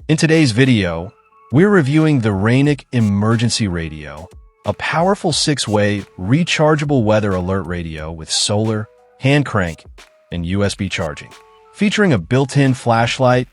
In today's video, we're reviewing the Raynic Emergency Radio, a powerful 6-way rechargeable weather alert radio with solar, hand crank, and USB charging. Featuring a built-in flashlight,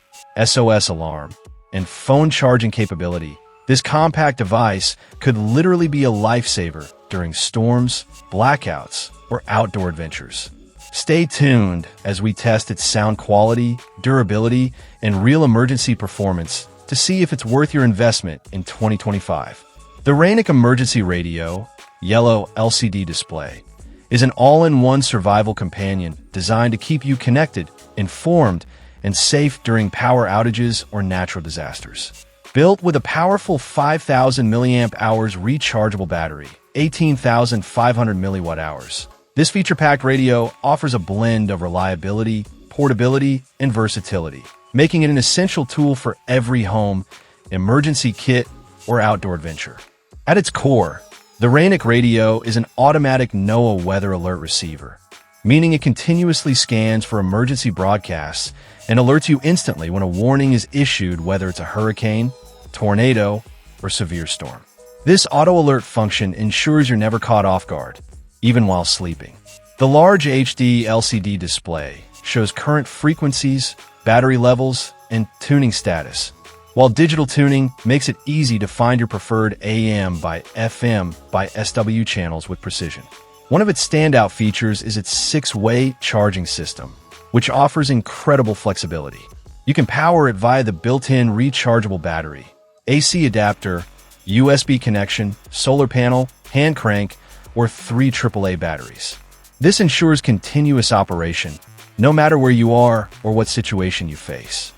SOS alarm, and phone charging capability, this compact device could literally be a lifesaver during storms, blackouts, or outdoor adventures. Stay tuned as we test its sound quality, durability, and real emergency performance to see if it's worth your investment in 2025. The Raynic Emergency Radio, yellow LCD display, is an all-in-one survival companion designed to keep you connected, informed, and safe during power outages or natural disasters. Built with a powerful 5,000 mAh rechargeable battery, 18,500 mWh, this feature-packed radio offers a blend of reliability, portability, and versatility, making it an essential tool for every home, emergency kit, or outdoor adventure. At its core, the Raynic Radio is an automatic NOAA weather alert receiver, meaning it continuously scans for emergency broadcasts and alerts you instantly when a warning is issued, whether it's a hurricane, tornado, or severe storm. This auto alert function ensures you're never caught off guard, even while sleeping. The large HD LCD display shows current frequencies, battery levels, and tuning status, while digital tuning makes it easy to find your preferred AM by FM by SW channels with precision. One of its standout features is its 6-way charging system, which offers incredible flexibility. You can power it via the built-in rechargeable battery, AC adapter, USB connection, solar panel, hand crank, or 3 AAA batteries. This ensures continuous operation, no matter where you are or what situation you face.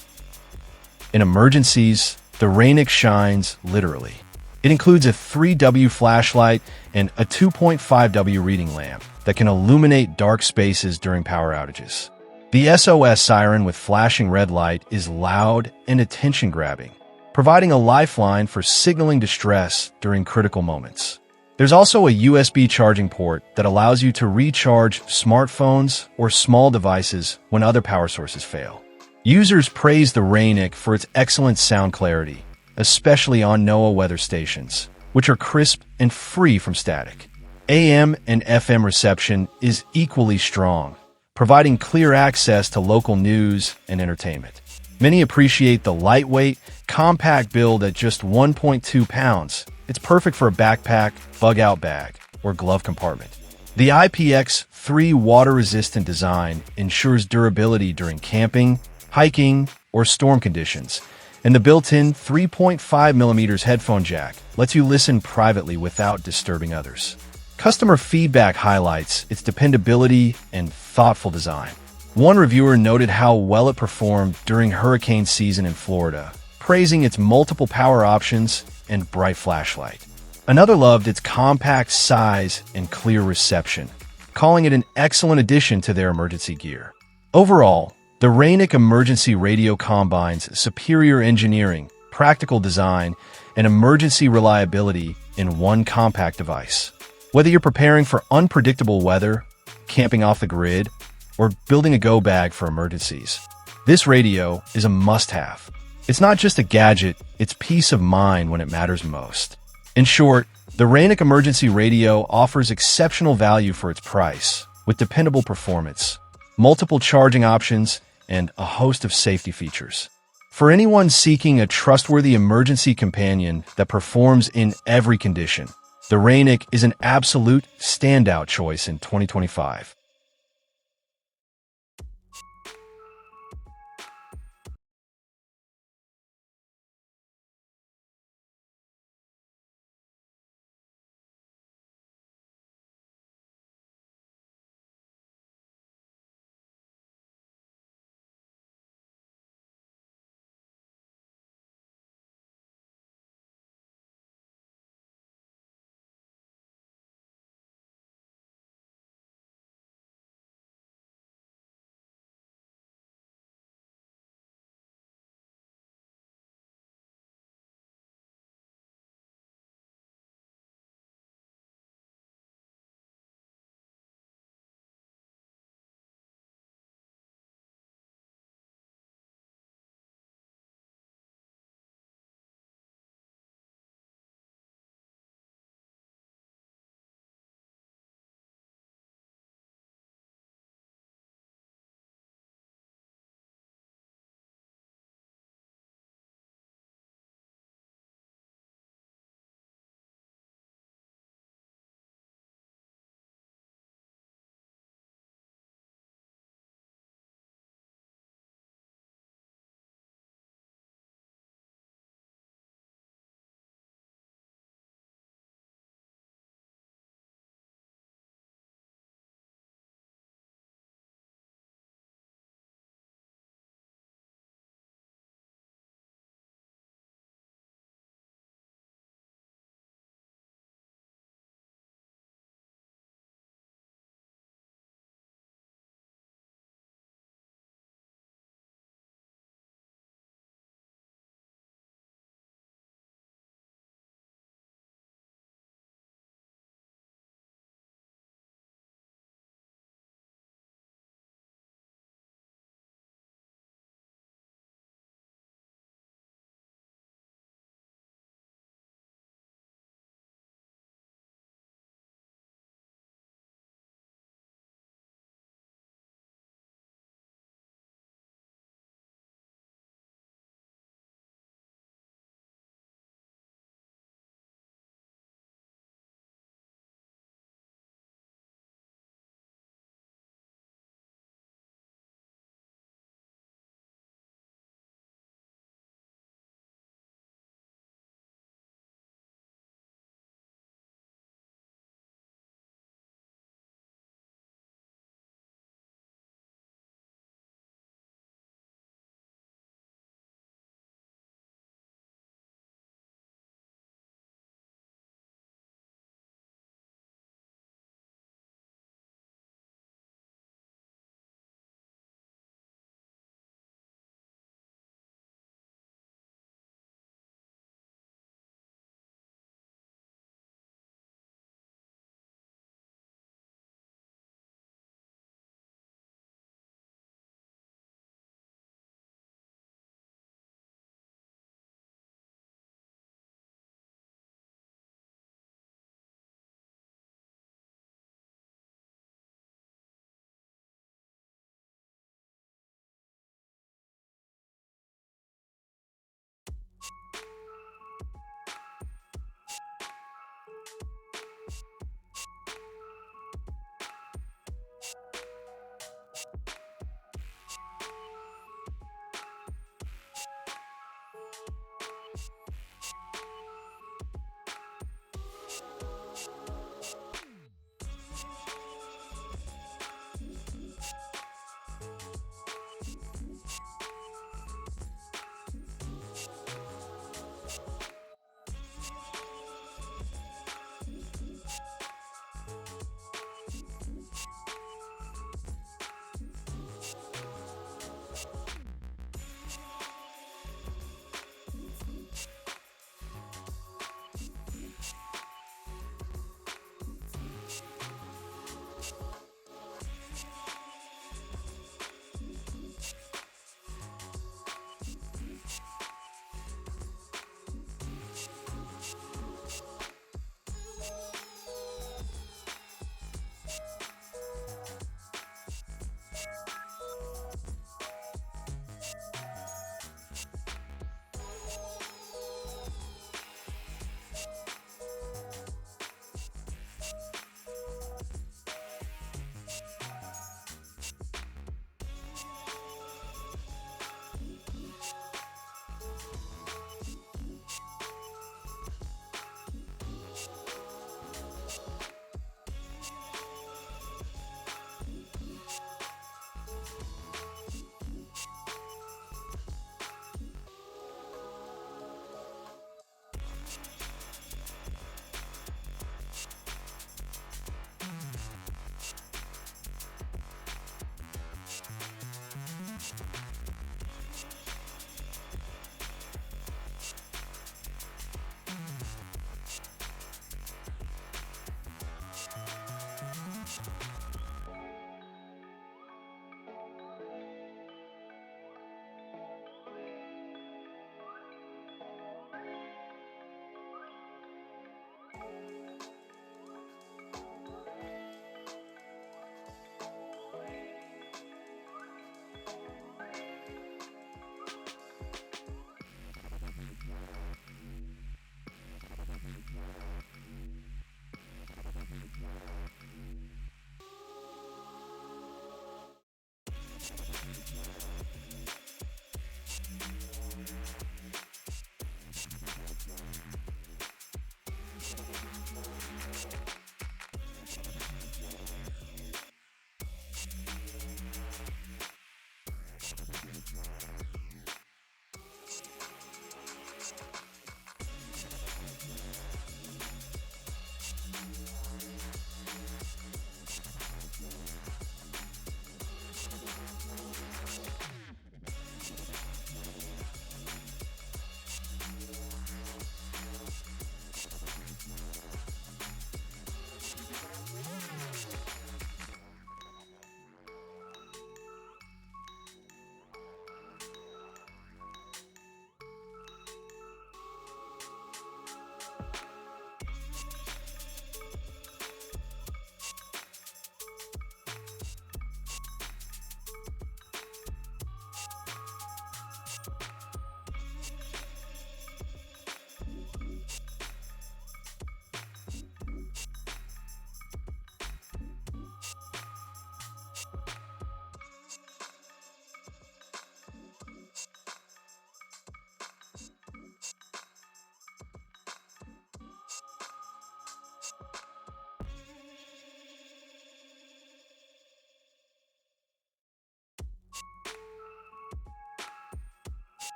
In emergencies, the Raynic shines literally. It includes a 3W flashlight and a 2.5W reading lamp that can illuminate dark spaces during power outages. The SOS siren with flashing red light is loud and attention-grabbing, providing a lifeline for signaling distress during critical moments. There's also a USB charging port that allows you to recharge smartphones or small devices when other power sources fail. Users praise the Raynic for its excellent sound clarity, especially on NOAA weather stations, which are crisp and free from static. AM and FM reception is equally strong, providing clear access to local news and entertainment. Many appreciate the lightweight, compact build at just 1.2 pounds. It's perfect for a backpack, bug-out bag, or glove compartment. The IPX3 water-resistant design ensures durability during camping, hiking, or storm conditions, and the built-in 3.5mm headphone jack lets you listen privately without disturbing others. Customer feedback highlights its dependability and thoughtful design. One reviewer noted how well it performed during hurricane season in Florida, praising its multiple power options and bright flashlight. Another loved its compact size and clear reception, calling it an excellent addition to their emergency gear. Overall, the Raynic Emergency Radio combines superior engineering, practical design, and emergency reliability in one compact device. Whether you're preparing for unpredictable weather, camping off the grid, or building a go bag for emergencies, this radio is a must-have. It's not just a gadget, it's peace of mind when it matters most. In short, the Raynic Emergency Radio offers exceptional value for its price, with dependable performance, multiple charging options, and a host of safety features. For anyone seeking a trustworthy emergency companion that performs in every condition, the Raynic is an absolute standout choice in 2025.